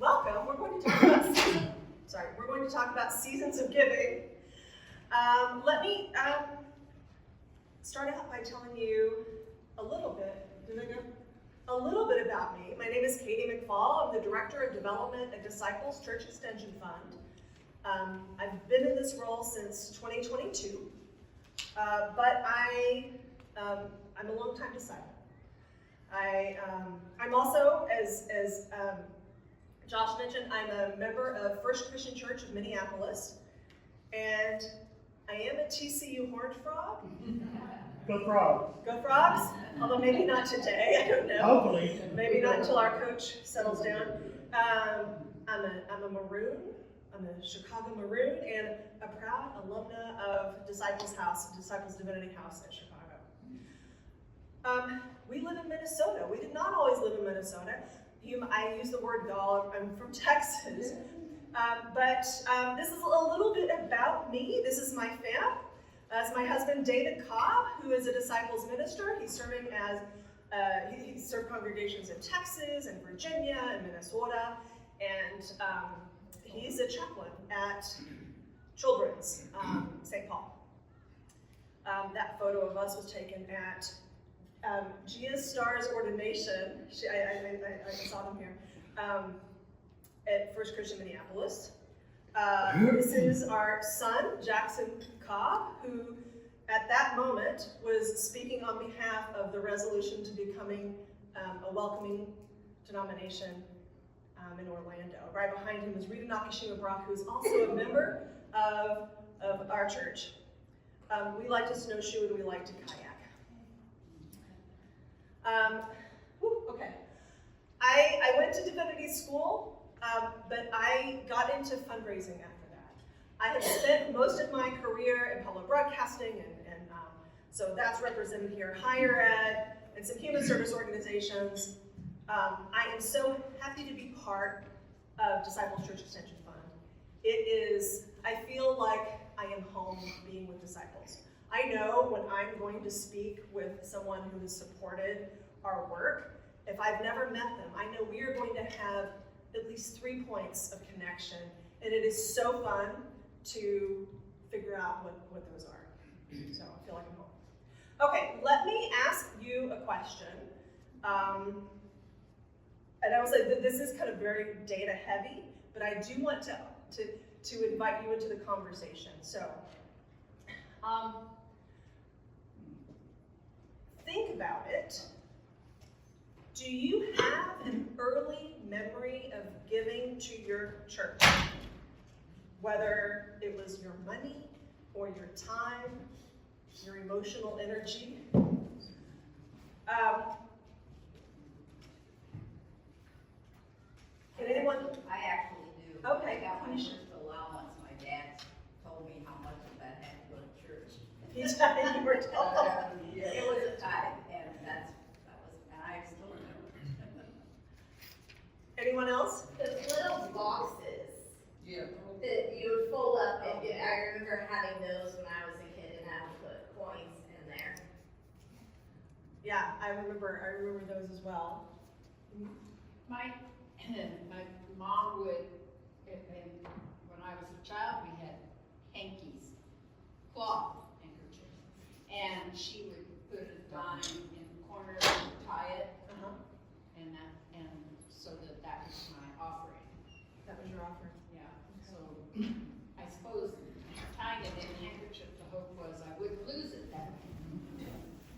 welcome. We're going to talk about we're going to talk about seasons of giving. Let me start out by telling you a little bit. A little bit about me. My name is Katy McFall. I'm the Director of Development at Disciples Church Extension Fund. I've been in this role since 2022, but I'm a long-time disciple. I'm also, as Josh mentioned, I'm a member of First Christian Church of Minneapolis, and I am a TCU Horned Frog. Go Frogs. Go Frogs, although maybe not today, I don't know. Hopefully. Maybe not until our coach settles down. I'm a Maroon, I'm a Chicago Maroon, and a proud alumna of Disciples House, Disciples Divinity House in Chicago. We live in Minnesota. We did not always live in Minnesota. I use the word y'all, I'm from Texas. But this is a little bit about me. This is my fam. It's my husband, David Cobb, who is a Disciples minister. He's serving as, he served congregations in Texas and Virginia and Minnesota, and he's a chaplain at Children's, St. Paul. That photo of us was taken at Gia Starr's ordination. I saw them here, at First Christian Minneapolis. This is our son, Jackson Cobb, who at that moment was speaking on behalf of the resolution to becoming a welcoming denomination in Orlando. Right behind him is Rita Nakashima Brock, who is also a member of our church. We like to snowshoe and we like to kayak. Okay. I went to divinity school, but I got into fundraising after that. I have spent most of my career in public broadcasting, and so that's represented here, higher ed, and some human service organizations. I am so happy to be part of Disciples Church Extension Fund. I feel like I am home being with Disciples. I know when I'm going to speak with someone who has supported our work, if I've never met them, I know we are going to have at least 3 points of connection, and it is so fun to figure out what those are. So I feel like I'm home. Okay, let me ask you a question. And I will say that this is kind of very data heavy, but I do want to invite you into the conversation. So, think about it. Do you have an early memory of giving to your church? Whether it was your money or your time, your emotional energy. Can anyone? I actually do. Okay. I got my first allowance. My dad told me how much of that had to go to church. You were told. It was a tithe, and and I still remember. Anyone else? Those little boxes Yeah. that you would fold up, and I remember having those when I was a kid, and I would put coins in there. Yeah, I remember those as well. My mom would, when I was a child, we had hankies, cloth handkerchiefs, and she would put a dime in the corner and tie it, and so that was my offering. That was your offering. Yeah. So I suppose tying it in a handkerchief, the hope was I wouldn't lose it that way.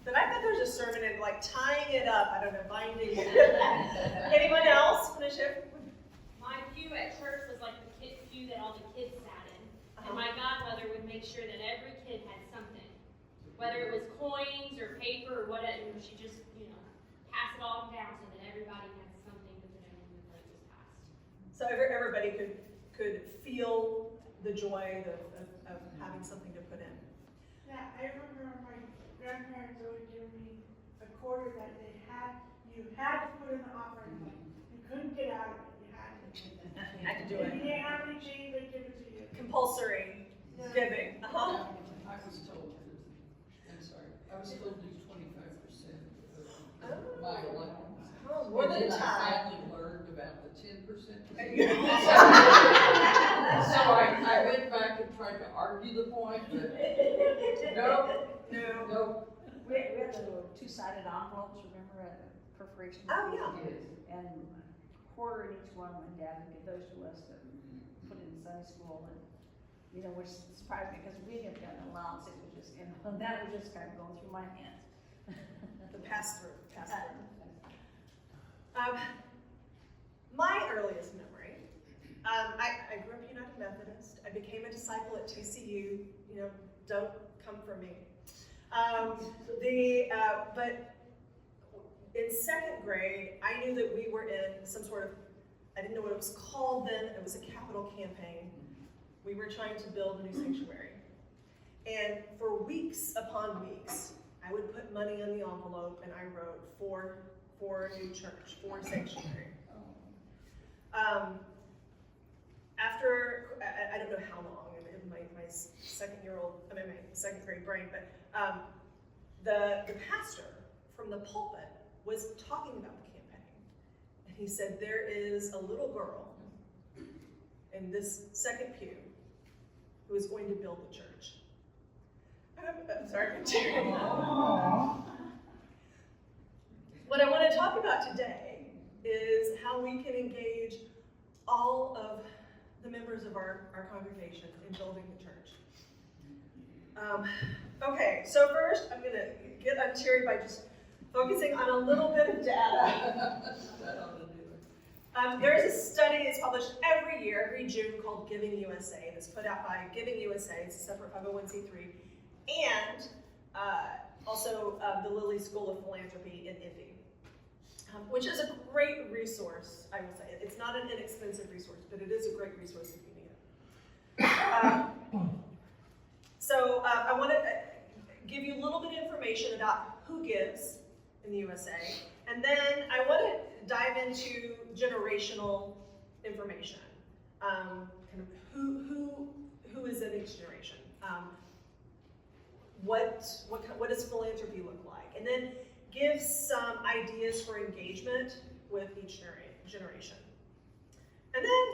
But I thought there was a sermon in like tying it up. I don't know, binding it. Anyone else? Want to share? My pew at church was like the kid pew that all the kids sat in. And my godmother would make sure that every kid had something. Whether it was coins or paper or whatever, she just, pass it all down so that everybody had something to put in when the plate was passed. So everybody could feel the joy of having something to put in. Yeah, I remember my grandparents always giving me a quarter that you had to put in the offering. You couldn't get out of it. You had to. You had to do If it. you didn't have any change, they'd give it to you. Compulsory giving. I was told I was told to do 25% of my allowance. Oh, more than and then time. I finally learned about the 10%. giving. So I went back and tried to argue the point, but no. We had the little two-sided envelopes, remember, perforation? Oh, yeah. And a quarter in each one, my dad would give those to us to put in Sunday school, and, you know, which surprised me, because we didn't get an allowance, it was just, and that was just kind of going through my hands. The pass-through. My earliest memory, I grew up United Methodist. I became a disciple at TCU. You know, don't come for me. But in second grade, I knew that we were in some sort of, I didn't know what it was called then. It was a capital campaign. We were trying to build a new sanctuary. And for weeks upon weeks, I would put money in the envelope and I wrote for new church, for sanctuary. After, I don't know how long, in my second grade brain, but the pastor from the pulpit was talking about the campaign. And he said, there is a little girl in this second pew who is going to build the church. I'm sorry, I'm tearing up. What I want to talk about today is how we can engage all of the members of our congregation in building the church. Okay, so first I'm going to get unteary by just focusing on a little bit of data. There is a study that's published every year, every June, called Giving USA. That's put out by Giving USA. It's a separate 501c3. And also the Lilly School of Philanthropy in Ivy, which is a great resource, I will say. It's not an inexpensive resource, but it is a great resource if you need it. So I want to give you a little bit of information about who gives in the USA, and then I want to dive into generational information, kind of who is in each generation. What does philanthropy look like? And then give some ideas for engagement with each generation. And then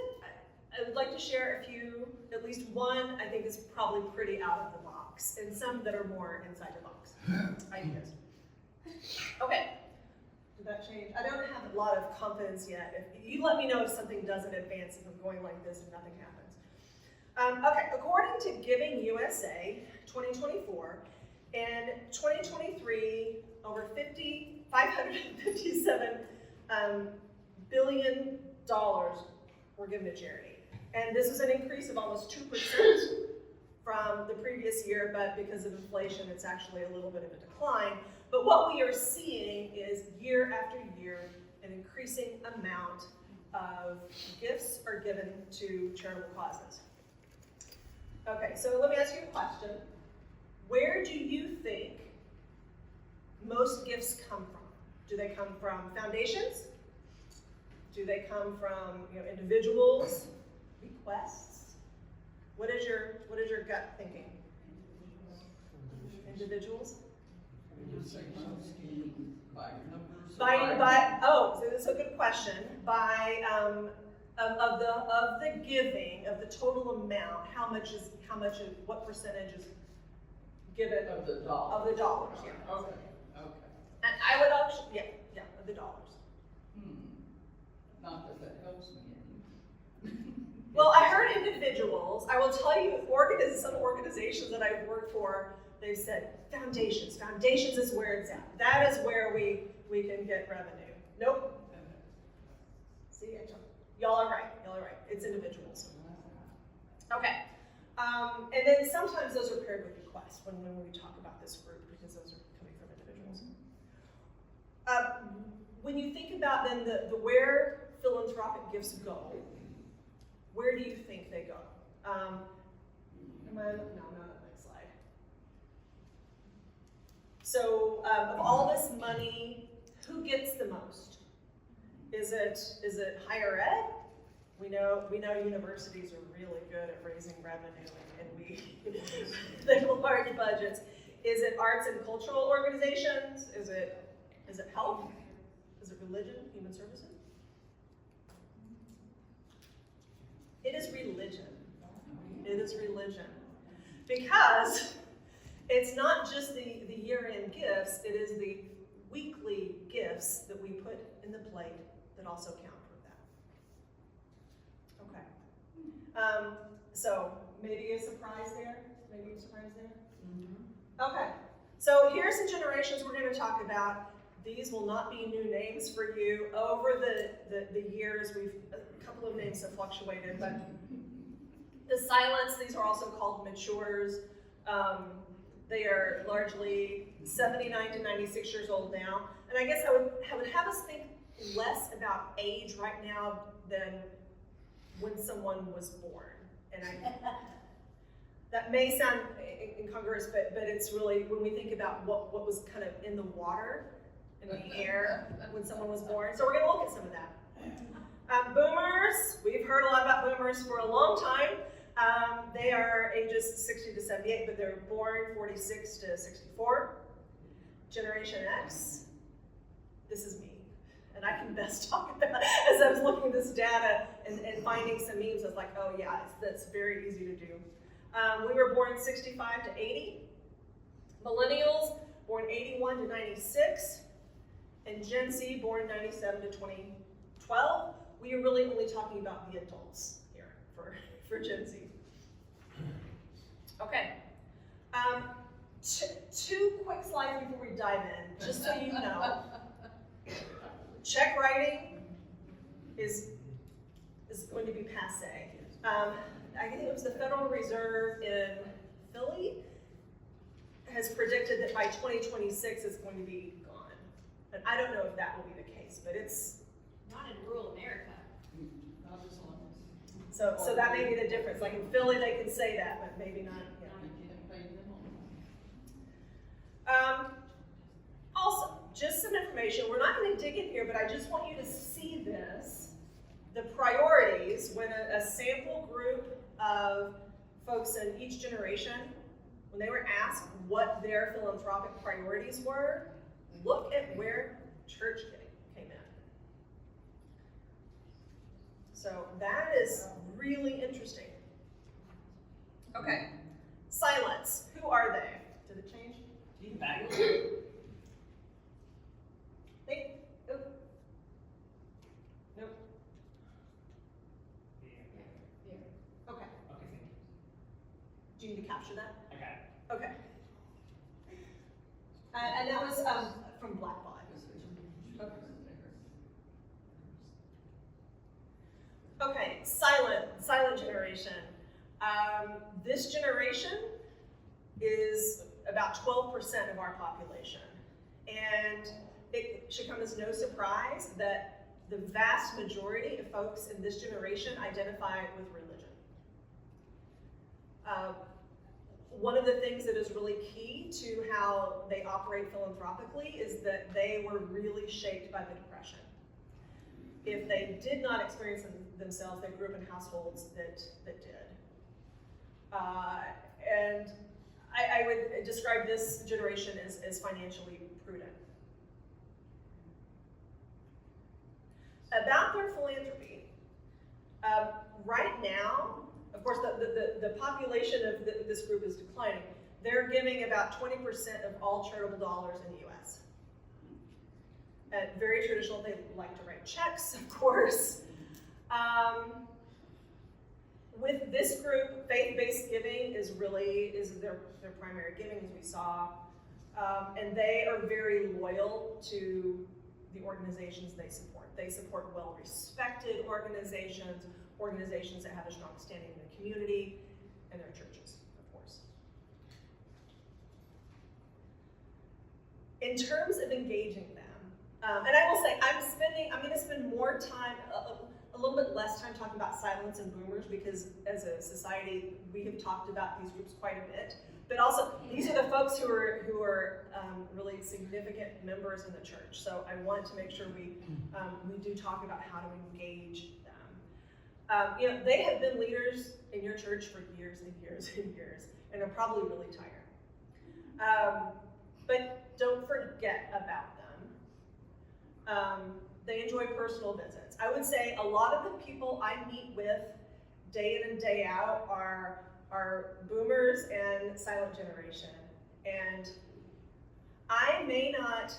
I would like to share a few, at least one I think is probably pretty out of the box, and some that are more inside the box ideas. Okay, did that change? I don't have a lot of confidence yet. If you let me know if something doesn't advance, if I'm going like this and nothing happens. Okay, according to Giving USA 2024, in 2023, over $557 billion were given to charity. And this is an increase of almost 2% from the previous year, but because of inflation, it's actually a little bit of a decline. But what we are seeing is year after year, an increasing amount of gifts are given to charitable causes. Okay, so let me ask you a question. Where do you think most gifts come from? Do they come from foundations? Do they come from individuals? Bequests? What is your gut thinking? Individuals? So this is a good question. By of the giving, of the total amount, what percentage is given Of the dollars. Of the dollars, yeah. Okay. And I would actually, yeah, of the dollars. Not that helps me any. Well, I heard individuals. I will tell you, some organizations that I've worked for, they've said foundations. Foundations is where it's at. That is where we can get revenue. Nope. See, y'all are right. It's individuals. Okay. And then sometimes those are paired with requests when we talk about this group, because those are coming from individuals. When you think about then the where philanthropic gifts go, where do you think they go? No, not on the next slide. So of all this money, who gets the most? Is it higher ed? We know universities are really good at raising revenue, and they have large budgets. Is it arts and cultural organizations? Is it health? Is it religion, human services? It is religion. It is religion. Because it's not just the year-end gifts, it is the weekly gifts that we put in the plate that also count for that. Okay. So maybe a surprise there? Maybe a surprise there? Mm-hmm. Okay. So here's some generations we're going to talk about. These will not be new names for you. Over the years, a couple of names have fluctuated, but the silents, these are also called matures. They are largely 79 to 96 years old now. And I guess I would have us think less about age right now than when someone was born. And that may sound incongruous, but it's really, when we think about what was kind of in the water, in the air, when someone was born. So we're going to look at some of that. Boomers, we've heard a lot about boomers for a long time. They are ages 60 to 78, but they're born 46 to 64. Generation X, this is me. And I can best talk about it. As I was looking at this data and finding some memes, I was like, oh yeah, that's very easy to do. We were born 65 to 80. Millennials, born 81 to 96. And Gen Z, born 97 to 2012. We are really only talking about the adults here for Gen Z. Okay. Two quick slides before we dive in, just so you know. Check writing is going to be passé. I think it was the Federal Reserve in Philly has predicted that by 2026 it's going to be gone. And I don't know if that will be the case, but it's Not in rural America. Not as long as. so that may be the difference. Like in Philly they can say that, but maybe not. Yeah. You can't pay them on. Also, just some information. We're not going to dig in here, but I just want you to see this. The priorities, when a sample group of folks in each generation, when they were asked what their philanthropic priorities were, look at where church giving came in. So that is really interesting. Okay, silence. Who are they? Did it change? Back. Think. Oop. Nope. Okay. Okay, thank you. Do you need to capture that? I got it. Okay. And that was from Blackbot. Okay, silent generation. This generation is about 12% of our population. And it should come as no surprise that the vast majority of folks in this generation identify with religion. One of the things that is really key to how they operate philanthropically is that they were really shaped by the Depression. If they did not experience them themselves, they grew up in households that did. And I would describe this generation as financially prudent. About their philanthropy, right now, of course, the population of this group is declining. They're giving about 20% of all charitable dollars in the U.S. And very traditional, they like to write checks, of course. With this group, faith-based giving is their primary giving, as we saw. And they are very loyal to the organizations they support. They support well-respected organizations that have a strong standing in the community, and their churches, of course. In terms of engaging them, and I will say, I'm going to spend more time, a little bit less time talking about silents and boomers, because as a society, we have talked about these groups quite a bit. But also, these are the folks who are really significant members in the church. So I want to make sure we do talk about how to engage them. They have been leaders in your church for years and years and years, and are probably really tired. But don't forget about them. They enjoy personal visits. I would say a lot of the people I meet with day in and day out are boomers and silent generation. And I may not,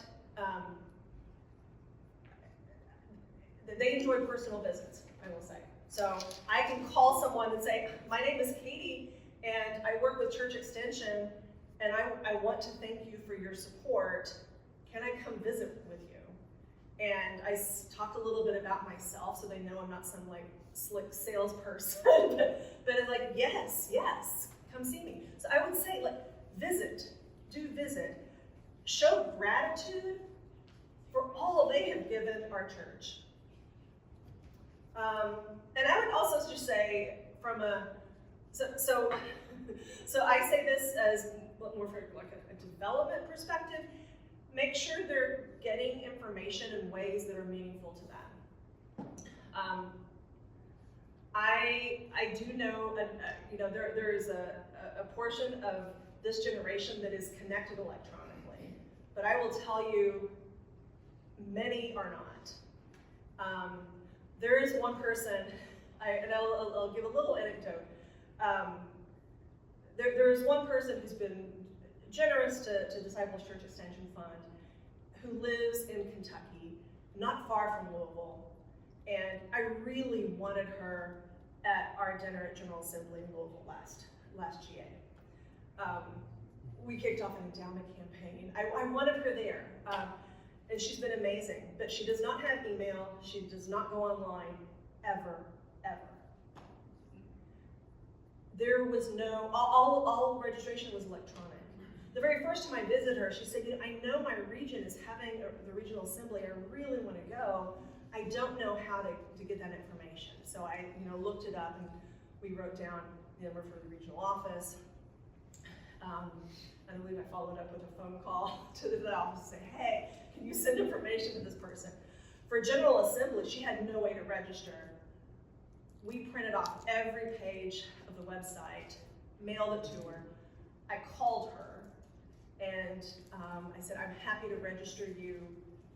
they enjoy personal visits, I will say. So I can call someone and say, my name is Katy, and I work with Church Extension, and I want to thank you for your support. Can I come visit with you? And I talk a little bit about myself so they know I'm not some like slick salesperson, but it's like, yes, come see me. So I would say, like, do visit. Show gratitude for all they have given our church. And I would also just say so I say this as more for like a development perspective. Make sure they're getting information in ways that are meaningful to them. I do know, there is a portion of this generation that is connected electronically, but I will tell you, many are not. There is one person, and I'll give a little anecdote. There is one person who's been generous to Disciples Church Extension Fund, who lives in Kentucky, not far from Louisville, and I really wanted her at our dinner at General Assembly in Louisville last GA. We kicked off an endowment campaign. I wanted her there, and she's been amazing, but she does not have email, she does not go online, ever. There was no, all registration was electronic. The very first time I visited her, she said, I know my region is having the regional assembly, I really want to go. I don't know how to get that information. So I looked it up, and we wrote down the number for the regional office. I believe I followed up with a phone call to the office to say, hey, can you send information to this person? For General Assembly, she had no way to register. We printed off every page of the website, mailed it to her. I called her, and I said, I'm happy to register you.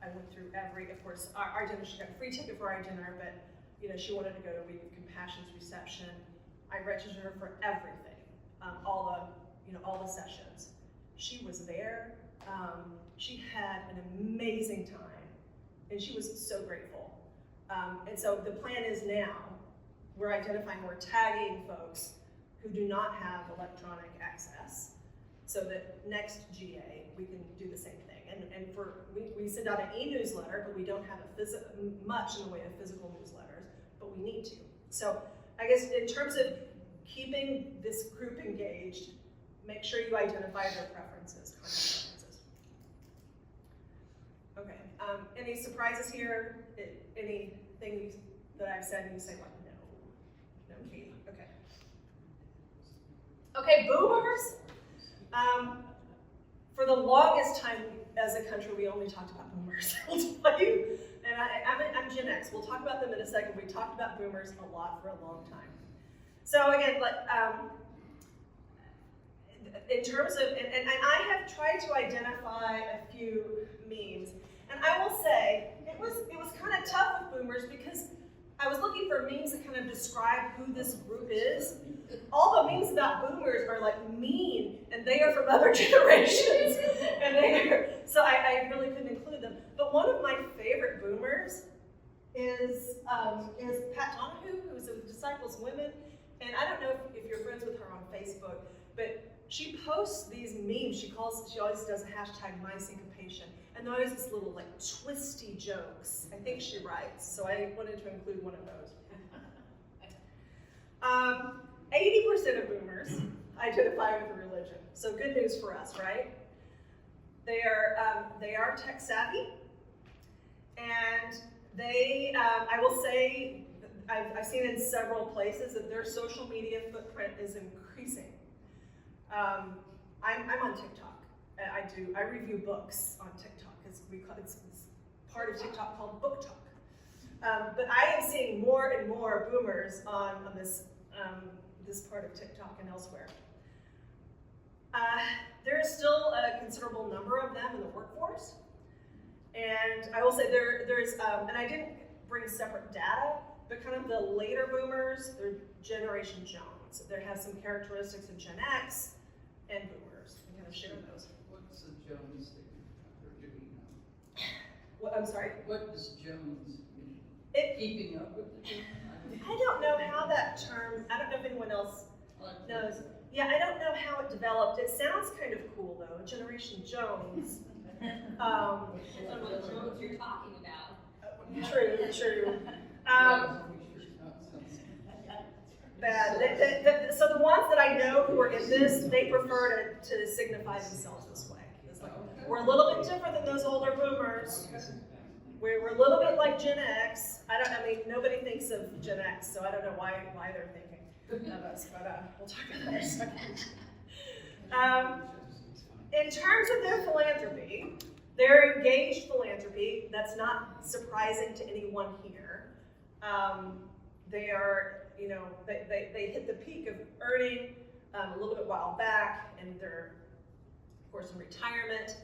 I went through of course, our dinner, she got a free ticket for our dinner, but she wanted to go to Week of Compassion's reception. I registered her for everything, all the sessions. She was there. She had an amazing time, and she was so grateful. And so the plan is now, we're identifying, we're tagging folks who do not have electronic access, so that next GA we can do the same thing. And we send out an e-newsletter, but we don't have much in the way of physical newsletters, but we need to. So I guess in terms of keeping this group engaged, make sure you identify their preferences, content preferences. Okay, any surprises here? Anything that I've said and you say, like, no, Katy, okay. Okay, boomers. For the longest time as a country, we only talked about boomers, I'll tell you. And I'm Gen X. We'll talk about them in a second. We talked about boomers a lot for a long time. So again, in terms of, and I have tried to identify a few memes. And I will say, it was kind of tough with boomers because I was looking for memes that kind of describe who this group is. All the memes about boomers are like mean, and they are from other generations. So I really couldn't include them. But one of my favorite boomers is Pat Donahue, who is a Disciples Women. And I don't know if you're friends with her on Facebook, but she posts these memes. She always does a hashtag #MySyncopation. And there is this little like twisty jokes. I think she writes, so I wanted to include one of those. 80% of boomers identify with religion. So good news for us, right? They are tech savvy, and they, I will say, I've seen in several places that their social media footprint is increasing. I'm on TikTok. I review books on TikTok. It's part of TikTok called Book Talk. But I am seeing more and more boomers on this part of TikTok and elsewhere. There is still a considerable number of them in the workforce. And I will say there is, and I didn't bring separate data, the kind of the later boomers, they're Generation Jones. They have some characteristics of Gen X and boomers. I'm going to share those. What's the Jones thing? Or do we know? What, I'm sorry? What does Jones mean? It, Keeping up with the Jones? I don't know how that term, I don't know if anyone else knows. Yeah, I don't know how it developed. It sounds kind of cool though, Generation Jones. Depends on what Jones you're talking about. True. Bad. So the ones that I know who are in this, they prefer to signify themselves this way. It's like, we're a little bit different than those older boomers. We're a little bit like Gen X. I mean, nobody thinks of Gen X, so I don't know why they're thinking of us, but we'll talk about that in a second. In terms of their philanthropy, their engaged philanthropy, that's not surprising to anyone here. They are, they hit the peak of earning a little bit while back, and they're, of course, in retirement.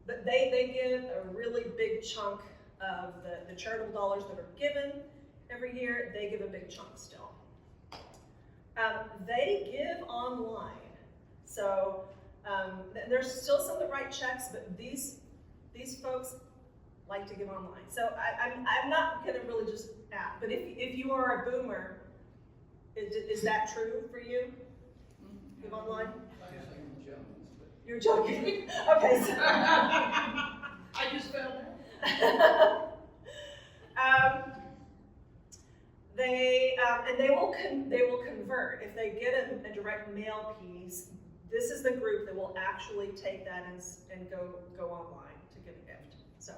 But they give a really big chunk of the charitable dollars that are given every year. They give a big chunk still. They give online. So there's still some that write checks, but these folks like to give online. So I'm not gonna really just ask, but if you are a boomer, is that true for you? Give online? I'm Jones, but You're joking? Okay, so. I just found out. They will convert if they get a direct mail piece. This is the group that will actually take that and go online to give a gift. So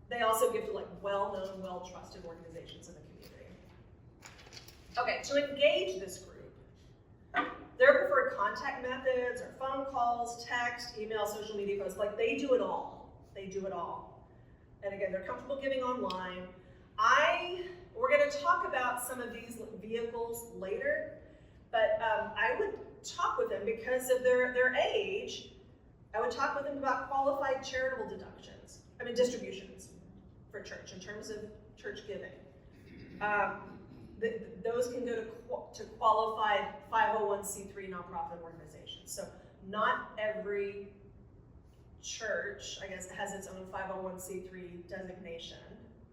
they also give to like well-known, well-trusted organizations in the community. Okay, to engage this group, their preferred contact methods are phone calls, text, email, social media posts. Like they do it all. They do it all. And again, they're comfortable giving online. We're going to talk about some of these vehicles later, but I would talk with them because of their age. I would talk with them about qualified charitable distributions for church in terms of church giving. Those can go to qualified 501c3 nonprofit organizations. So not every church, I guess, has its own 501c3 designation.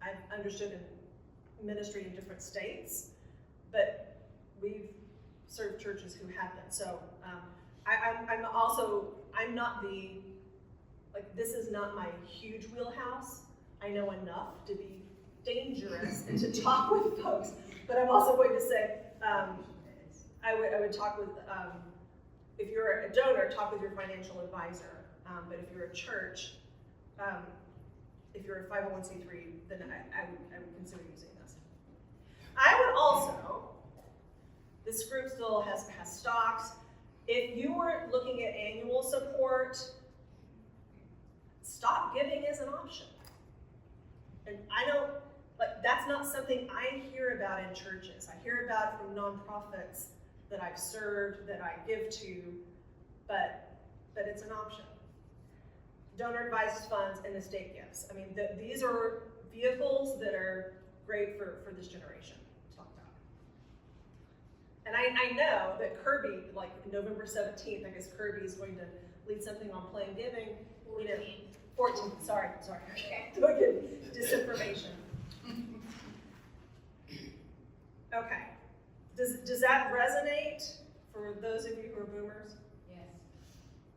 I've understood in ministry in different states, but we've served churches who have them. So I'm not this is not my huge wheelhouse. I know enough to be dangerous and to talk with folks, but I'm also going to say, I would talk with, if you're a donor, talk with your financial advisor, but if you're a church, if you're a 501c3, then I would consider using this. I would also, this group still has stocks. If you were looking at annual support, stock giving is an option. And that's not something I hear about in churches. I hear about it from nonprofits that I've served, that I give to, but it's an option. Donor advised funds and estate gifts. I mean, these are vehicles that are great for this generation to talk about. And I know that Kirby, like November 17th, I guess Kirby is going to lead something on plain giving. 14, sorry. Doing it, disinformation. Okay. Does that resonate for those of you who are boomers? Yes.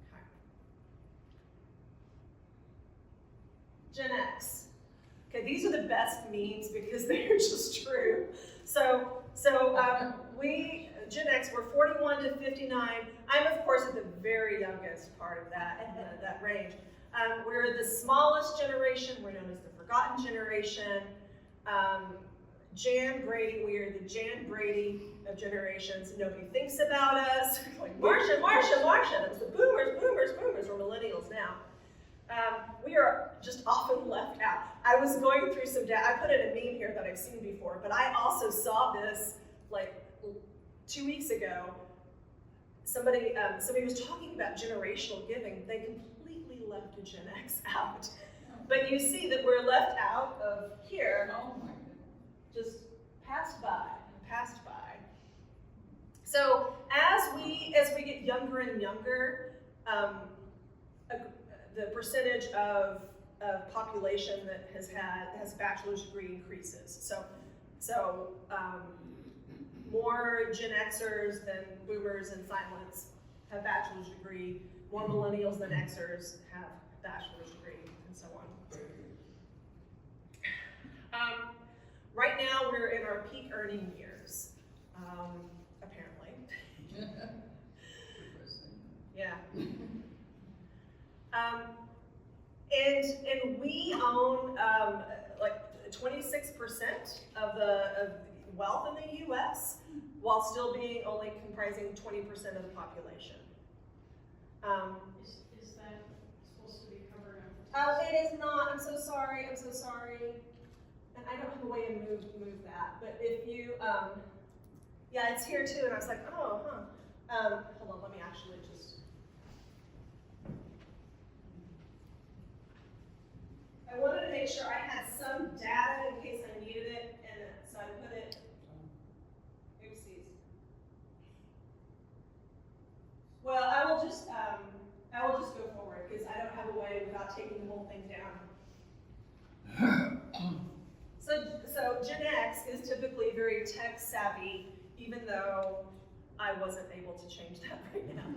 Okay. Gen X. Okay, these are the best memes because they're just true. So we, Gen X, we're 41 to 59. I'm, of course, at the very youngest part of that range. We're the smallest generation. We're known as the forgotten generation. Jan Brady, we are the Jan Brady of generations. Nobody thinks about us. Like, Marsha. It was the boomers. We're millennials now. We are just often left out. I was going through some data. I put in a meme here that I've seen before, but I also saw this like 2 weeks ago. Somebody was talking about generational giving. They completely left the Gen X out. But you see that we're left out of here. Oh my just passed by. So as we get younger and younger, the percentage of population that has a bachelor's degree increases. So more Gen Xers than boomers and silents have bachelor's degree. More millennials than Xers have bachelor's degree, and so on. Right now, we're in our peak earning years, apparently. Yeah. And we own like 26% of the wealth in the U.S., while still being only comprising 20% of the population. Is that supposed to be covered up? Oh, it is not. I'm so sorry. And I don't have a way to move that. But if you, yeah, it's here too. And I was like, oh, huh. Hold on. Let me actually just. I wanted to make sure I had some data in case I needed it, and so I put it. Oopsies. Well, I will just go forward because I don't have a way without taking the whole thing down. So Gen X is typically very tech savvy, even though I wasn't able to change that right now.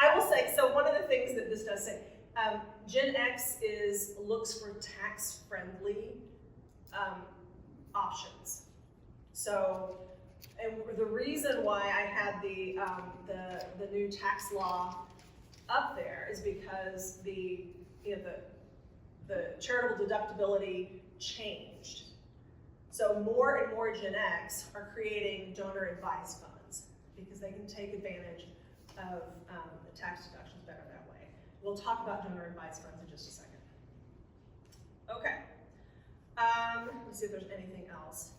I will say, so one of the things that this does say, Gen X looks for tax-friendly options. So, and the reason why I had the new tax law up there is because the charitable deductibility changed. So more and more Gen X are creating donor advised funds because they can take advantage of the tax deductions better that way. We'll talk about donor advised funds in just a second. Okay. Let's see if there's anything else.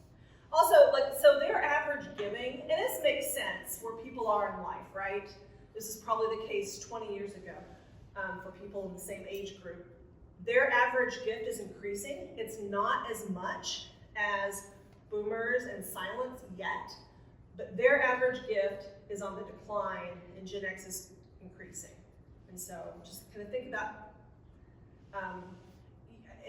Also, so their average giving, and this makes sense where people are in life, right? This is probably the case 20 years ago for people in the same age group. Their average gift is increasing. It's not as much as boomers and silents yet, but their average gift is on the decline and Gen X is increasing. And so just kind of think about,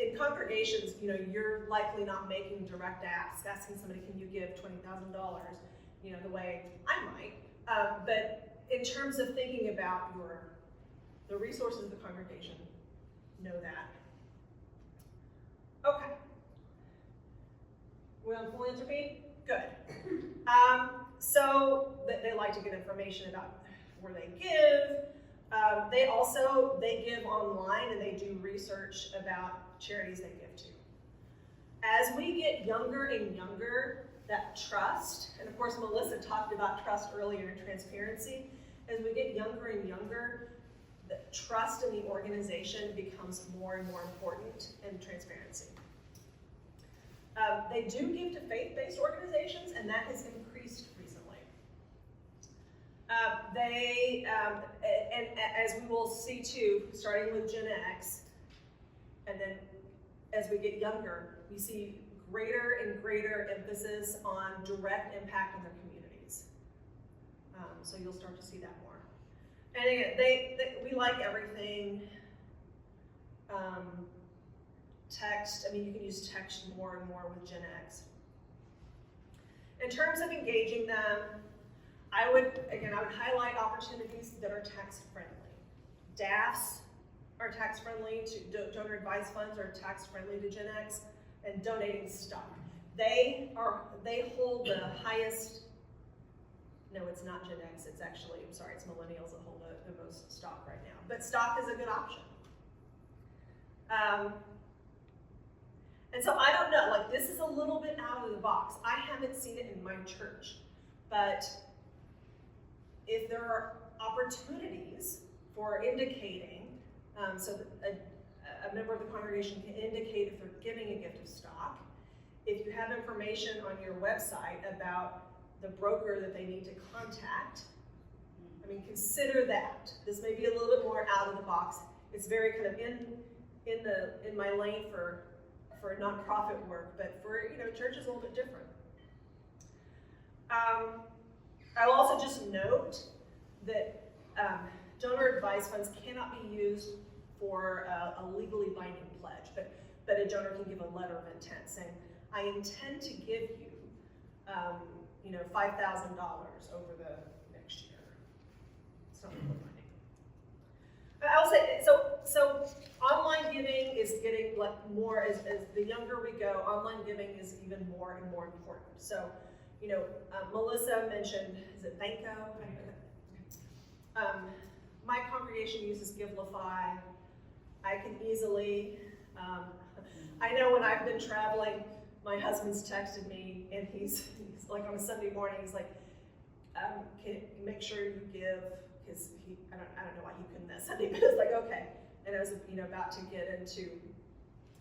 in congregations, you're likely not making direct asks, asking somebody, can you give $20,000, the way I might. But in terms of thinking about the resources of the congregation, know that. Okay. We on philanthropy? Good. So they like to get information about where they give. They give online and they do research about charities they give to. As we get younger and younger, that trust, and of course Melissa talked about trust earlier and transparency, as we get younger and younger, the trust in the organization becomes more and more important, and transparency. They do give to faith-based organizations, and that has increased recently. And as we will see too, starting with Gen X, and then as we get younger, we see greater and greater emphasis on direct impact on their communities. So you'll start to see that more. And again, we like everything. Text, you can use text more and more with Gen X. In terms of engaging them, I would highlight opportunities that are tax friendly. DAFs are tax friendly, donor advised funds are tax friendly to Gen X, and donating stock. They hold the highest, no, it's not Gen X, it's millennials that hold the most stock right now. But stock is a good option. And so I don't know, this is a little bit out of the box. I haven't seen it in my church, but if there are opportunities for indicating, so that a member of the congregation can indicate if they're giving a gift of stock, if you have information on your website about the broker that they need to contact, consider that. This may be a little bit more out of the box. It's very kind of in my lane for for nonprofit work, but for, church is a little bit different. I will also just note that donor advised funds cannot be used for a legally binding pledge, but a donor can give a letter of intent saying, I intend to give you, $5,000 over the next year. It's not legal binding. I'll say, so online giving is getting like more, as the younger we go, online giving is even more and more important. So, Melissa mentioned, is it Banco? My congregation uses Givelify. I can easily, I know when I've been traveling, my husband's texted me, and he's like on a Sunday morning, he's like, can you make sure you give, because I don't know why he couldn't that Sunday, but it's like, okay. And I was, about to get into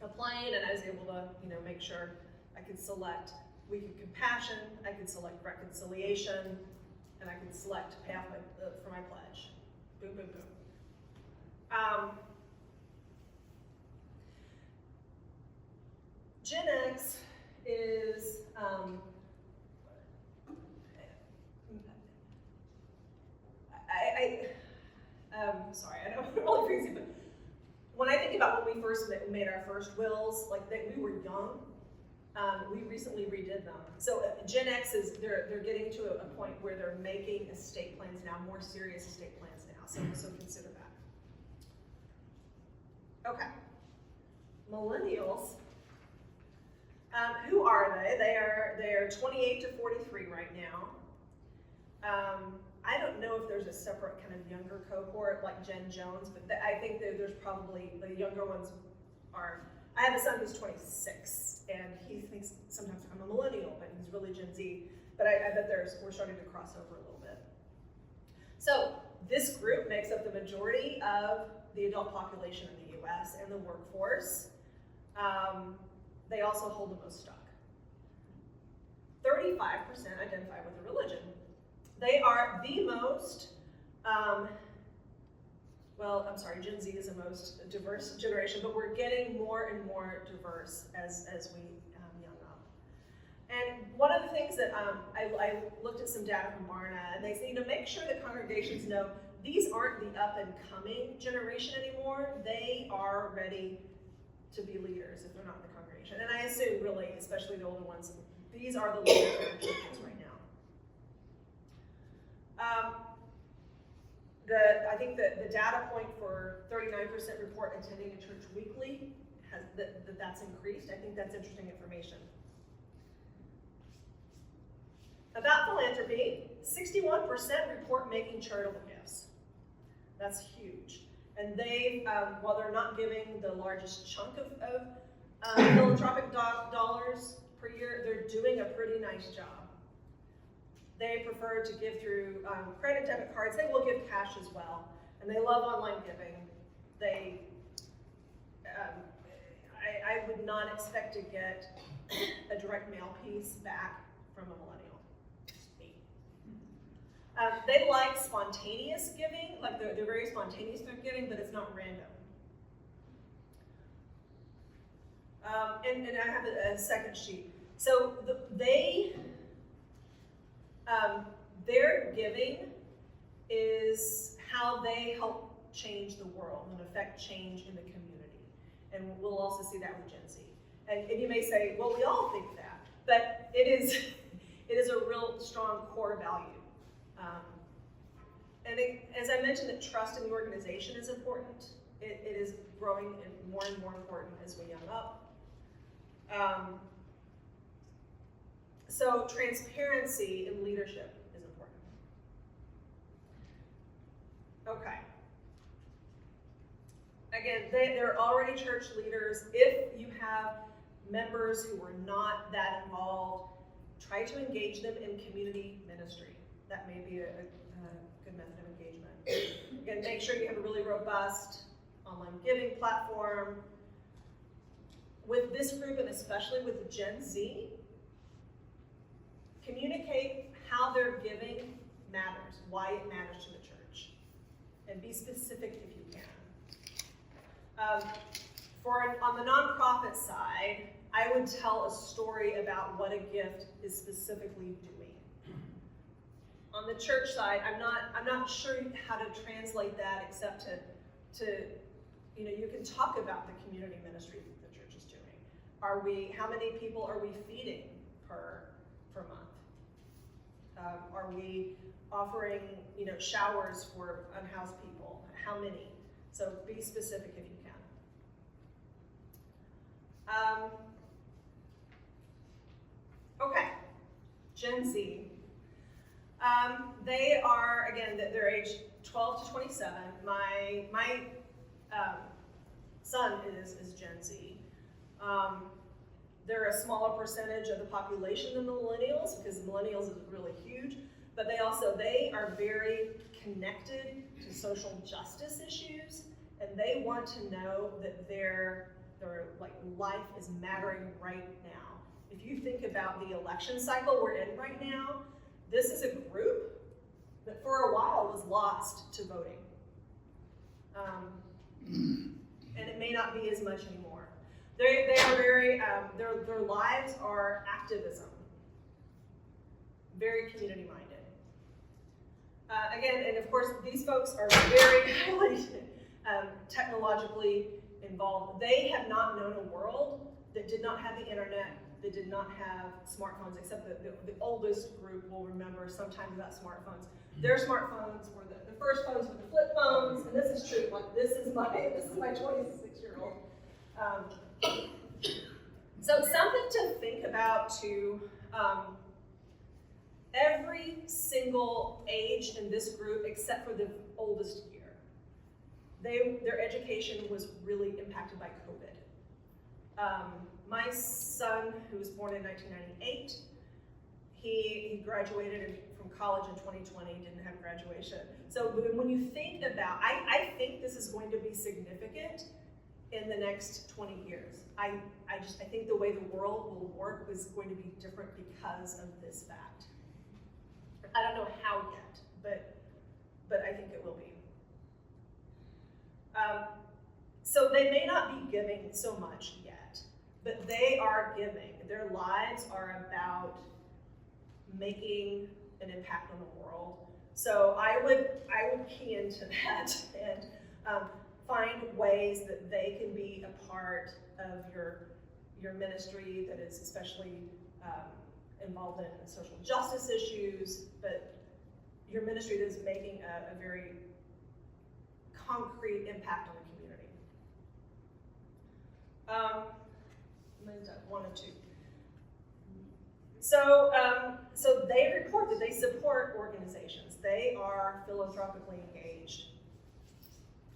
a plane, and I was able to, make sure I could select Week of Compassion, I could select Reconciliation, and I could select pay off for my pledge. Boom, boom, boom. Gen X is, sorry, I know I'm really crazy, but when I think about when we first made our first wills, like we were young, we recently redid them. So Gen X is, they're getting to a point where they're making estate plans now, more serious estate plans now, so consider that. Okay, millennials. Who are they? They are 28 to 43 right now. I don't know if there's a separate kind of younger cohort like Jen Jones, but I think that there's probably, the younger ones are, I have a son who's 26, and he thinks sometimes I'm a millennial, but he's really Gen Z. But I bet we're starting to cross over a little bit. So this group makes up the majority of the adult population in the US and the workforce. They also hold the most stock. 35% identify with a religion. They are the most, Gen Z is the most diverse generation, but we're getting more and more diverse as we young up. And one of the things that I looked at some data from Barna, and they say, make sure that congregations know these aren't the up and coming generation anymore. They are ready to be leaders if they're not in the congregation. And I assume really, especially the older ones, these are the leaders in our churches right now. I think the data point for 39% report attending a church weekly has that's increased. I think that's interesting information. About philanthropy, 61% report making charitable gifts. That's huge. And they, while they're not giving the largest chunk of philanthropic dollars per year, they're doing a pretty nice job. They prefer to give through credit, debit cards. They will give cash as well. And they love online giving. They, I would not expect to get a direct mail piece back from a millennial. They like spontaneous giving, like they're very spontaneous in their giving, but it's not random. And I have a second sheet. So their giving is how they help change the world and affect change in the community. And we'll also see that with Gen Z. And you may say, well, we all think that, but it is a real strong core value. As I mentioned, that trust in the organization is important. It is growing and more important as we young up. So transparency in leadership is important. Okay. Again, they're already church leaders. If you have members who are not that involved, try to engage them in community ministry. That may be a good method of engagement. Again, make sure you have a really robust online giving platform. With this group, and especially with Gen Z, communicate how their giving matters, why it matters to the church, and be specific if you can. On the nonprofit side, I would tell a story about what a gift is specifically doing. On the church side, I'm not sure how to translate that except to you can talk about the community ministry that the church is doing. How many people are we feeding per month? Are we offering showers for unhoused people? How many? So be specific if you can. Okay, Gen Z. They are, again, they're age 12 to 27. My son is Gen Z. They're a smaller percentage of the population than the millennials, because the millennials is really huge, but they are very connected to social justice issues, and they want to know that their life is mattering right now. If you think about the election cycle we're in right now, this is a group that for a while was lost to voting. And it may not be as much anymore. They are very, their lives are activism, very community minded. Again, and of course, these folks are very highly technologically involved. They have not known a world that did not have the internet, that did not have smartphones, except the oldest group will remember sometimes about smartphones. Their smartphones were the first phones were the flip phones, and this is true. Like this is my 26-year-old. So something to think about too. Every single age in this group, except for the oldest year, their education was really impacted by COVID. My son, who was born in 1998, he graduated from college in 2020, didn't have graduation. So when you think about, I think this is going to be significant in the next 20 years. I think the way the world will work is going to be different because of this fact. I don't know how yet, but I think it will be. So they may not be giving so much yet, but they are giving. Their lives are about making an impact on the world. So I would key into that and find ways that they can be a part of your ministry that is especially involved in social justice issues, but your ministry that is making a very concrete impact on the community. One of two. So they report that they support organizations. They are philanthropically engaged.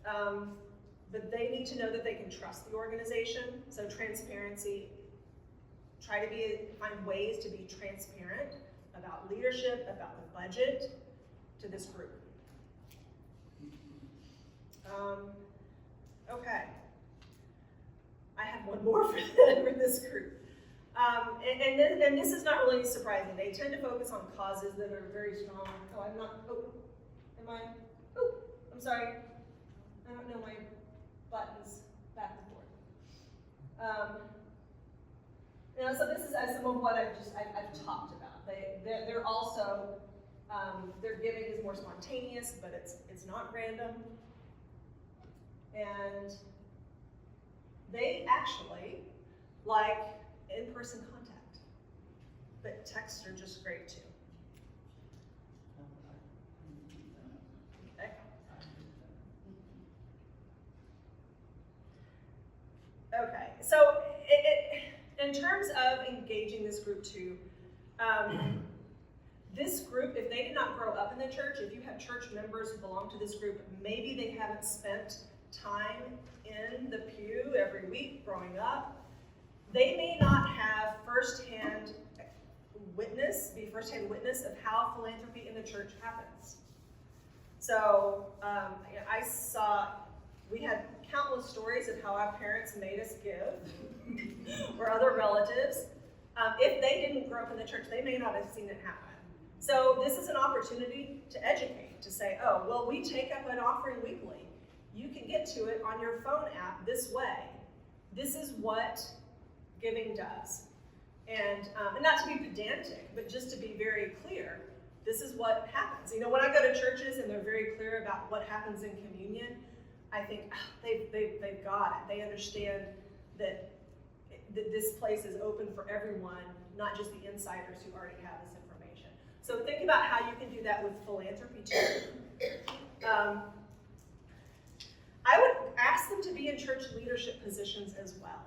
But they need to know that they can trust the organization. So transparency, find ways to be transparent about leadership, about the budget to this group. Okay. I have one more for this group. And this is not really surprising. They tend to focus on causes that are very strong. I'm sorry. I don't know my buttons back and forth. So this is some of what I've talked about. They're also, their giving is more spontaneous, but it's not random. And they actually like in-person contact, but texts are just great too. Okay. Okay, so in terms of engaging this group too, this group, if they did not grow up in the church, if you have church members who belong to this group, maybe they haven't spent time in the pew every week growing up, they may not have firsthand witness of how philanthropy in the church happens. So we had countless stories of how our parents made us give, or other relatives. If they didn't grow up in the church, they may not have seen it happen. So this is an opportunity to educate, to say, oh, well, we take up an offering weekly. You can get to it on your phone app this way. this is what giving does. And not to be pedantic, but just to be very clear, this is what happens. You know, when I go to churches and they're very clear about what happens in communion, I think they've got it. They understand that this place is open for everyone, not just the insiders who already have this information. So think about how you can do that with philanthropy too. I would ask them to be in church leadership positions as well.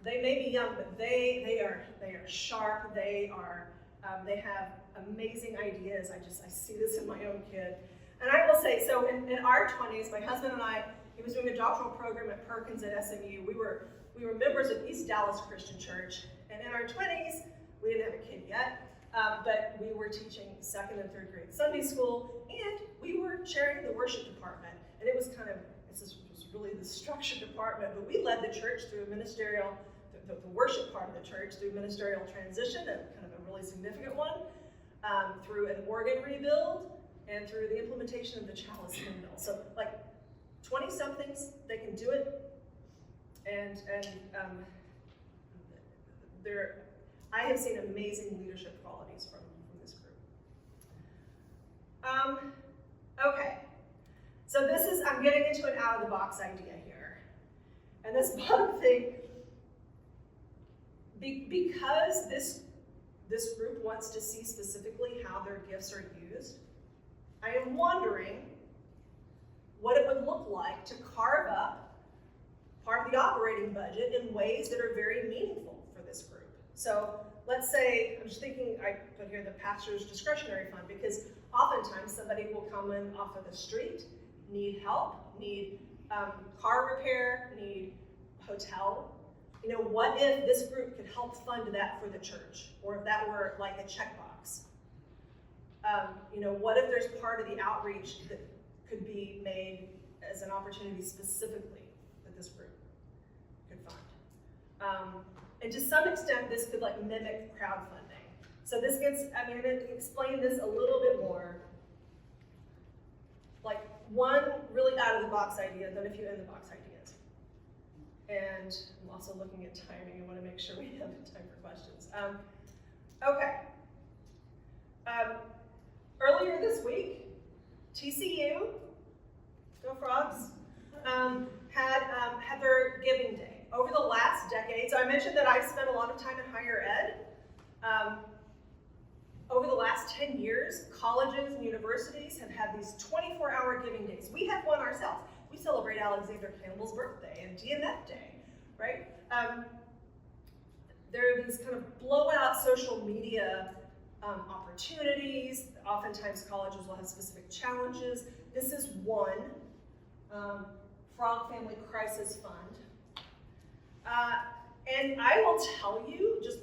They may be young, but they are sharp. They have amazing ideas. I see this in my own kid. And I will say, so in our 20s, my husband and I, he was doing a doctoral program at Perkins at SMU. We were members of East Dallas Christian Church. And in our 20s, we didn't have a kid yet, but we were teaching 2nd and 3rd grade Sunday school, and we were chairing the worship department. And it was this was really the structure department, but we led the church through a ministerial, the worship part of the church, through ministerial transition, and kind of a really significant one, through an organ rebuild, and through the implementation of the chalice hymnal. So like 20-somethings, they can do it, and I have seen amazing leadership qualities from this group. Okay, so I'm getting into an out-of-the-box idea here. And this bottom thing, because this group wants to see specifically how their gifts are used, I am wondering what it would look like to carve up part of the operating budget in ways that are very meaningful for this group. So let's say, I'm just thinking, I put here the pastor's discretionary fund, because oftentimes somebody will come in off of the street, need help, need car repair, need hotel. You know, what if this group could help fund that for the church? Or if that were like a checkbox? You know, what if there's part of the outreach that could be made as an opportunity specifically that this group could fund? And to some extent, this could like mimic crowdfunding. So this I'm going to explain this a little bit more. Like one really out of the box idea, then a few in the box ideas. And I'm also looking at timing. I want to make sure we have time for questions. Okay. Earlier this week, TCU, go Frogs, had their giving day. Over the last decade, so I mentioned that I've spent a lot of time in higher ed. Over the last 10 years, colleges and universities have had these 24-hour giving days. We have one ourselves. We celebrate Alexander Campbell's birthday and DMF Day, right? There are these kind of blowout social media opportunities. Oftentimes colleges will have specific challenges. This is one, Frog Family Crisis Fund. And I will tell you, just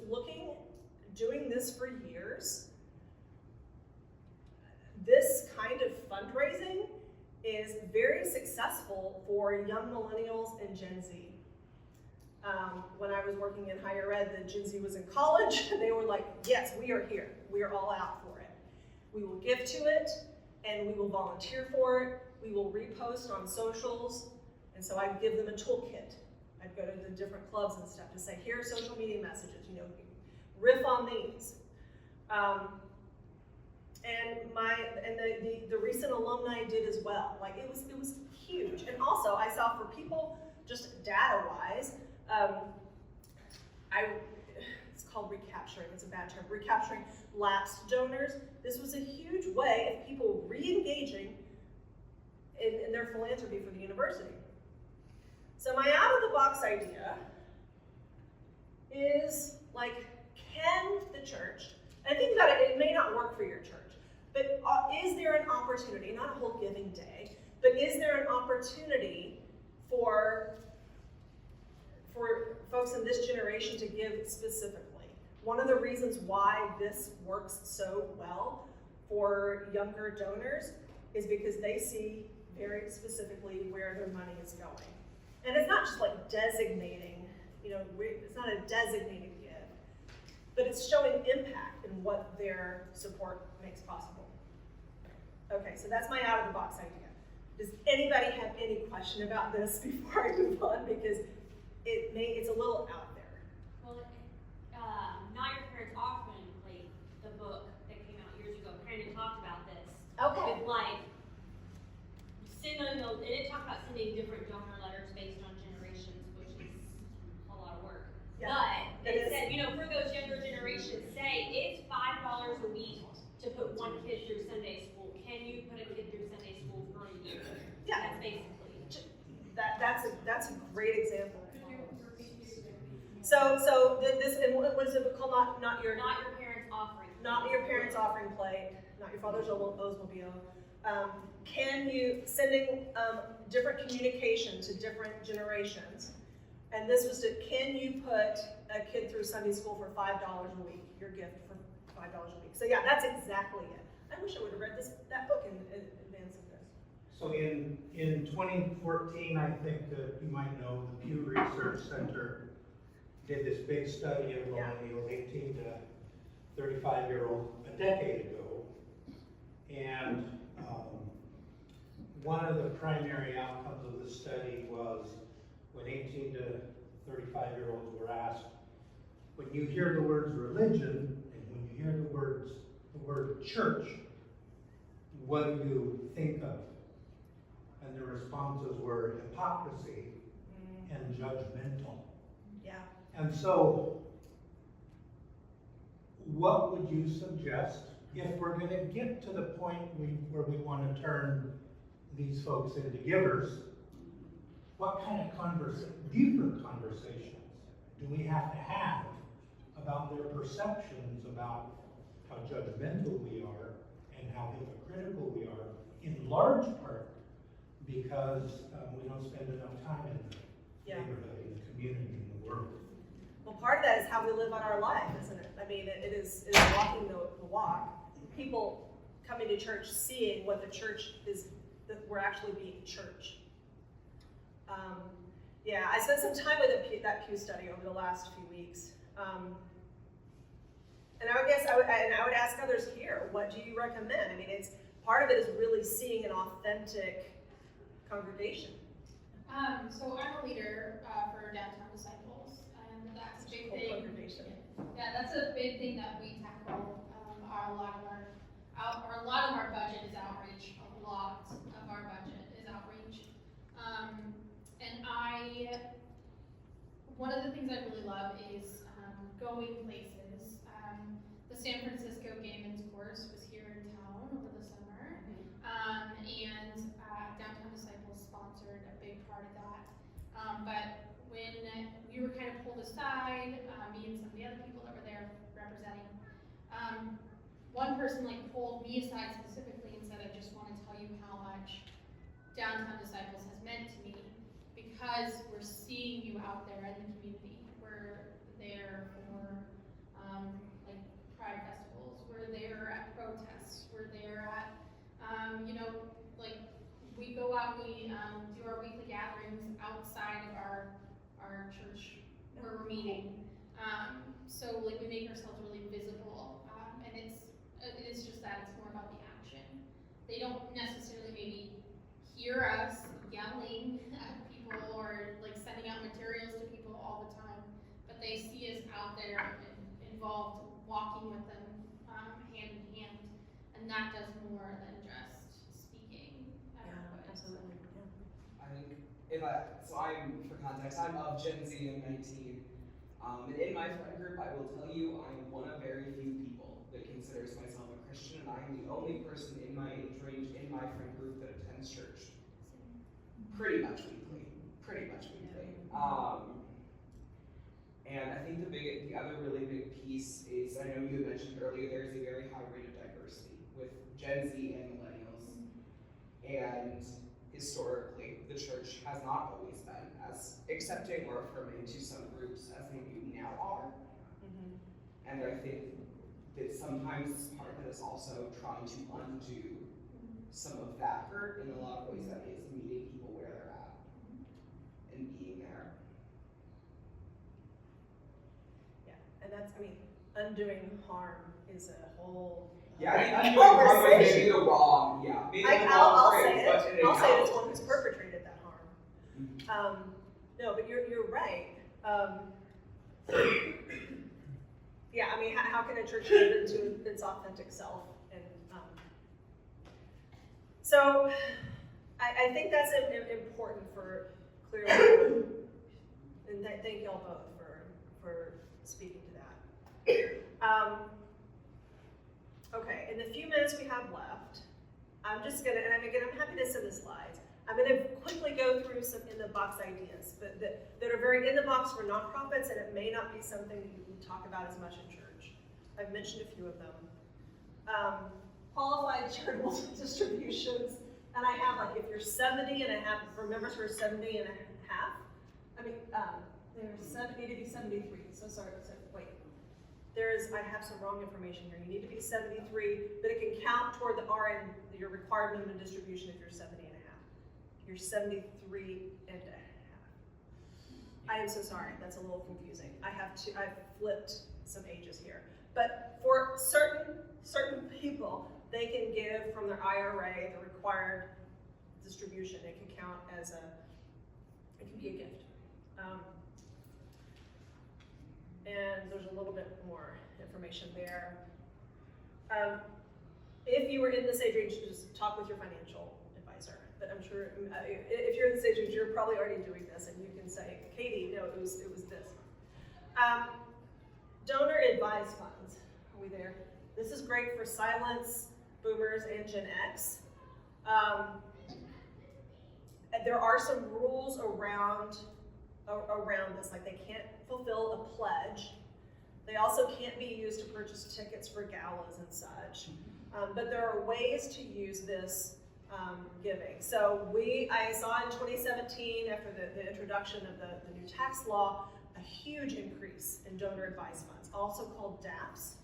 doing this for years, this kind of fundraising is very successful for young millennials and Gen Z. When I was working in higher ed, the Gen Z was in college. They were like, yes, we are here. We are all out for it. We will give to it, and we will volunteer for it. We will repost on socials. And so I'd give them a toolkit. I'd go to the different clubs and stuff to say, here are social media messages, you know, riff on these. And the recent alumni did as well. Like it was huge. And also I saw for people, just data-wise, it's called recapturing, it's a bad term, recapturing lapsed donors. This was a huge way of people re-engaging in their philanthropy for the university. So my out-of-the-box idea is, like, can the church, and think about it, it may not work for your church, but is there an opportunity, not a whole giving day, but is there an opportunity for folks in this generation to give specifically? One of the reasons why this works so well for younger donors is because they see very specifically where their money is going. And it's not just like designating, you know, it's not a designated gift, but it's showing impact in what their support makes possible. Okay, so that's my out-of-the-box idea. Does anybody have any question about this before I move on? Because it's a little out there. Well, Not Your Parents' Offering Plate, the book that came out years ago, kind of talked about this. Okay. With like, and it talked about sending different donor letters based on generations, which is a lot of work. Yeah, But it it is. said, for those younger generations, say it's $5 a week to put one kid through Sunday school. Can you put a kid through Sunday school for a year? Yeah. That's basically. That's a great example. So this, and what is it called? Not your Parents' Offering. Not Your Parents' Offering Plate, Not Your Father's Oldsmobile. Can you, sending different communication to different generations, and this was can you put a kid through Sunday school for $5 a week, your gift for $5 a week. So yeah, that's exactly it. I wish I would have read that book in advance of this. So in 2014, I think that you might know, the Pew Research Center did this big study of millennials, 18 to 35-year-old, a decade ago. And one of the primary outcomes of the study was when 18 to 35-year-olds were asked, when you hear the words religion and when you hear the word church, what do you think of? And the responses were hypocrisy and judgmental. Yeah. And so, what would you suggest if we're going to get to the point where we want to turn these folks into givers? What kind of deeper conversations do we have to have about their perceptions about how judgmental we are and how hypocritical we are, in large part because we don't spend enough time in the neighborhood, in the community, in the world. Well, part of that is how we live on our life, isn't it? I mean, it is walking the walk. People coming to church, seeing what the church is, that we're actually being church. Yeah, I spent some time with that Pew study over the last few weeks. And I would ask others here, what do you recommend? I mean, part of it is really seeing an authentic congregation. So I'm a leader for Downtown Disciples, and that's a big thing. Congregation. Yeah, that's a big thing that we tackle. A lot of our budget is outreach. A lot of our budget is outreach. One of the things I really love is going places. The San Francisco Gay Men's Course was here in town over the summer, and Downtown Disciples sponsored a big part of that. But when we were kind of pulled aside, me and some of the other people that were there representing, one person pulled me aside specifically and said, I just want to tell you how much Downtown Disciples has meant to me, because we're seeing you out there in the community. We're there for Pride festivals, we're there at protests, we're there at, we go out and we do our weekly gatherings outside of our church where we're meeting. So we make ourselves really visible, and it's just that, it's more about the action. They don't necessarily maybe hear us yelling at people or sending out materials to people all the time, but they see us out there and involved, walking with them hand in hand, and that does more than just speaking. Absolutely. Yeah. I think for context, I'm of Gen Z and 19. And in my friend group, I will tell you, I'm one of very few people that considers myself a Christian, and I am the only person in my age range in my friend group that attends church. Pretty much weekly. And I think the other really big piece is, I know you had mentioned earlier, there's a very high rate of diversity with Gen Z and millennials. And historically, the church has not always been as accepting or affirming to some groups as maybe we now are. Mm-hmm. And I think that sometimes part of it is also trying to undo some of that hurt. In a lot of ways, that is meeting people where they're at and being there. Yeah, and that's, undoing harm is a whole Yeah, I think doing harm was maybe the wrong, maybe the wrong I'll phrase, say but it. an I'll say it as one acknowledgement. who's perpetrated that harm. No, but you're right. Yeah, I mean, how can a church live into its authentic self? And so, I think that's important for clearly, and thank y'all both for speaking to that. Okay, in the few minutes we have left, I'm just gonna, and I'm happy to send the slides. I'm gonna quickly go through some in-the-box ideas, but that are very in-the-box for nonprofits, and it may not be something that you talk about as much in church. I've mentioned a few of them. Qualified charitable distributions, and I have like, if you're 70 and a half, for members who are 70 and a half, they need to be 73, so sorry, wait. I have some wrong information here. You need to be 73, but it can count toward your required minimum distribution if you're 70 and a half. You're 73 and a half. I am so sorry, that's a little confusing. I've flipped some ages here. But for certain people, they can give from their IRA, the required distribution. It can count as it can be a gift. And there's a little bit more information there. If you were in this age range, just talk with your financial advisor. But I'm sure if you're in this age range, you're probably already doing this, and you can say, Katie, no, it was this. Donor advised funds. Are we there? This is great for silents, boomers, and Gen X. There are some rules around this, like they can't fulfill a pledge. They also can't be used to purchase tickets for galas and such. But there are ways to use this giving. So I saw in 2017, after the introduction of the new tax law, a huge increase in donor advised funds, also called DAFs.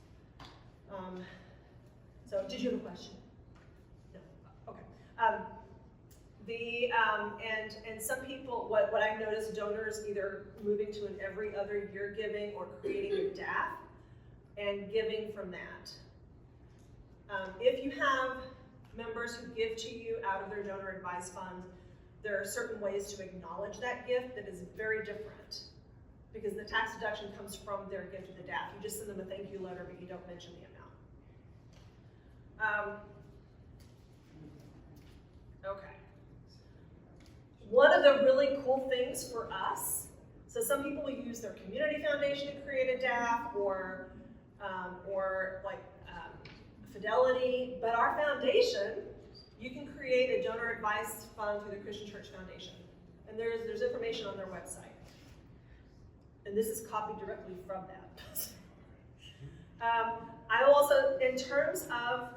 So did you have a question? No, okay. And some people, what I've noticed, donors either moving to an every other year giving or creating a DAF and giving from that. If you have members who give to you out of their donor advised fund, there are certain ways to acknowledge that gift that is very different, because the tax deduction comes from their gift to the DAF. You just send them a thank you letter, but you don't mention the amount. Okay. One of the really cool things for us, so some people will use their community foundation to create a DAF, or like Fidelity, but our foundation, you can create a donor advised fund through the Christian Church Foundation. And there's information on their website. And this is copied directly from that. I also, in terms of,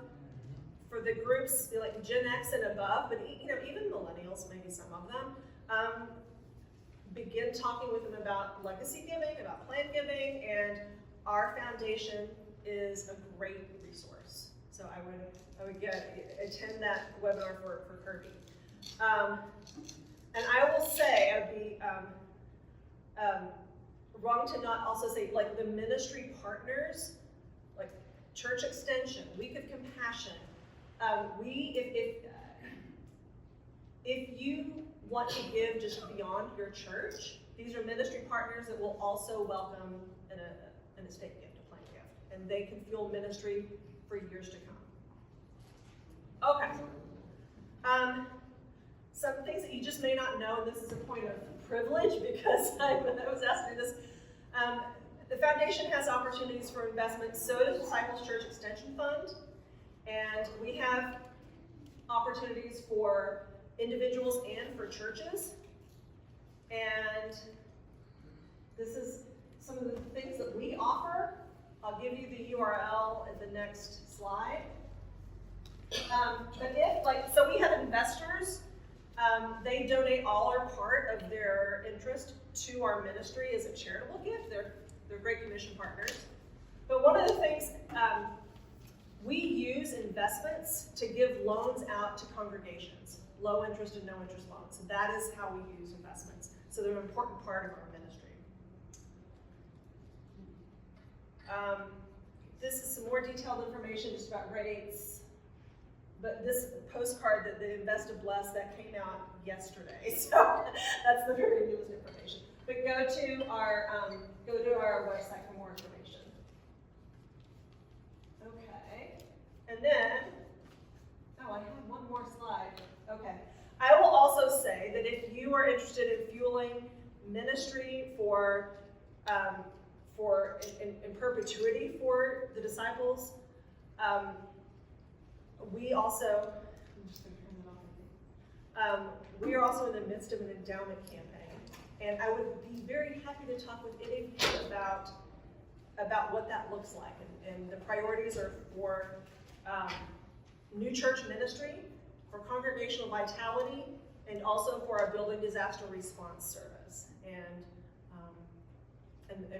for the groups like Gen X and above, but even millennials, maybe some of them, begin talking with them about legacy giving, about planned giving, and our foundation is a great resource. So I would attend that webinar for Kirby. And I will say, I'd be wrong to not also say, like, the ministry partners, like Church Extension, Week of Compassion. If you want to give just beyond your church, these are ministry partners that will also welcome an estate gift, a planned gift, and they can fuel ministry for years to come. Okay. Some things that you just may not know, and this is a point of privilege because I was asked to do this. The foundation has opportunities for investment, so does Disciples Church Extension Fund, and we have opportunities for individuals and for churches. And this is some of the things that we offer. I'll give you the URL at the next slide. So we have investors. They donate all or part of their interest to our ministry as a charitable gift. They're great commission partners. But one of the things, we use investments to give loans out to congregations, low interest and no interest loans. So that is how we use investments. So they're an important part of our ministry. this is some more detailed information just about rates. But this postcard that the Invest to Bless that came out yesterday, so that's the very newest information. But go to our website for more information. Okay, and then I have one more slide. Okay, I will also say that if you are interested in fueling ministry in perpetuity for the disciples, we are also in the midst of an endowment campaign, and I would be very happy to talk with any of you about what that looks like, and the priorities are for new church ministry, for congregational vitality, and also for our building disaster response service. And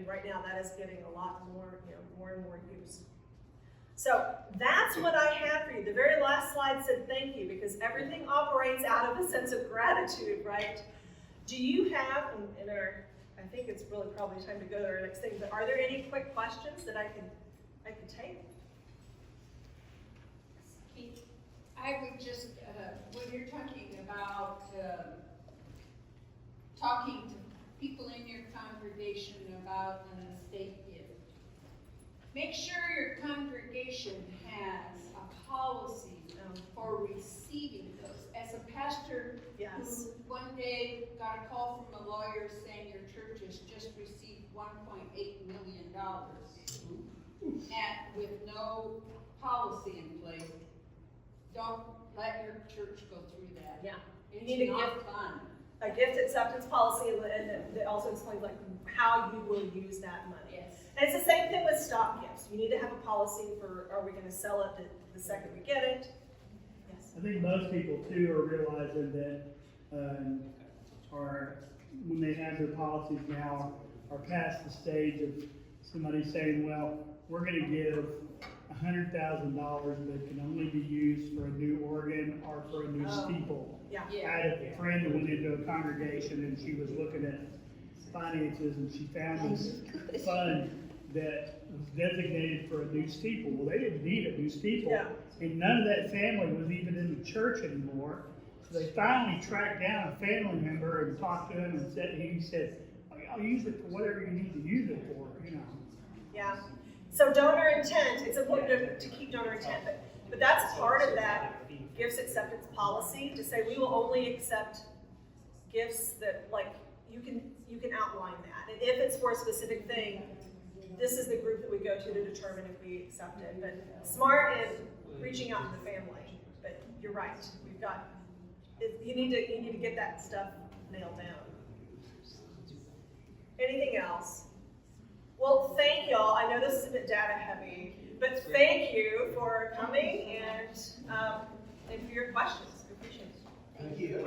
right now that is getting a lot more, more and more use. So that's what I have for you. The very last slide said thank you, because everything operates out of a sense of gratitude, right? Do you have, I think it's really probably time to go to our next thing, but are there any quick questions that I can take? Keith, I would just, when you're talking about talking to people in your congregation about an estate gift, make sure your congregation has a policy for receiving those. As a pastor Yes. who one day got a call from a lawyer saying your church has just received $1.8 million and with no policy in place, don't let your church go through that. Yeah. You It's need to not give fun. a gift acceptance policy, and it also explains like how you will use that money. Yes. And it's the same thing with stock gifts. You need to have a policy for, are we going to sell it the second we get it? Yes. I think most people too are realizing that, when they have their policies now, are past the stage of somebody saying, well, we're gonna give $100,000, but it can only be used for a new organ or for a new steeple. Yeah. I had a friend that went into a congregation and she was looking at finances and she found this fund that was designated for a new steeple. Well, they didn't need a new steeple. Yeah. And none of that family was even in the church anymore. So they finally tracked down a family member and talked to him and he said, I'll use it for whatever you need to use it for, Yeah. So donor intent, it's important to keep donor intent, but that's part of that gifts acceptance policy, to say we will only accept gifts that, like, you can outline that. And if it's for a specific thing, this is the group that we go to determine if we accept it. But smart in reaching out to the family. But you're right. You need to get that stuff nailed down. Anything else? Well, thank y'all. I know this is a bit data heavy, but thank you for coming and for your questions. I appreciate it. Thank you.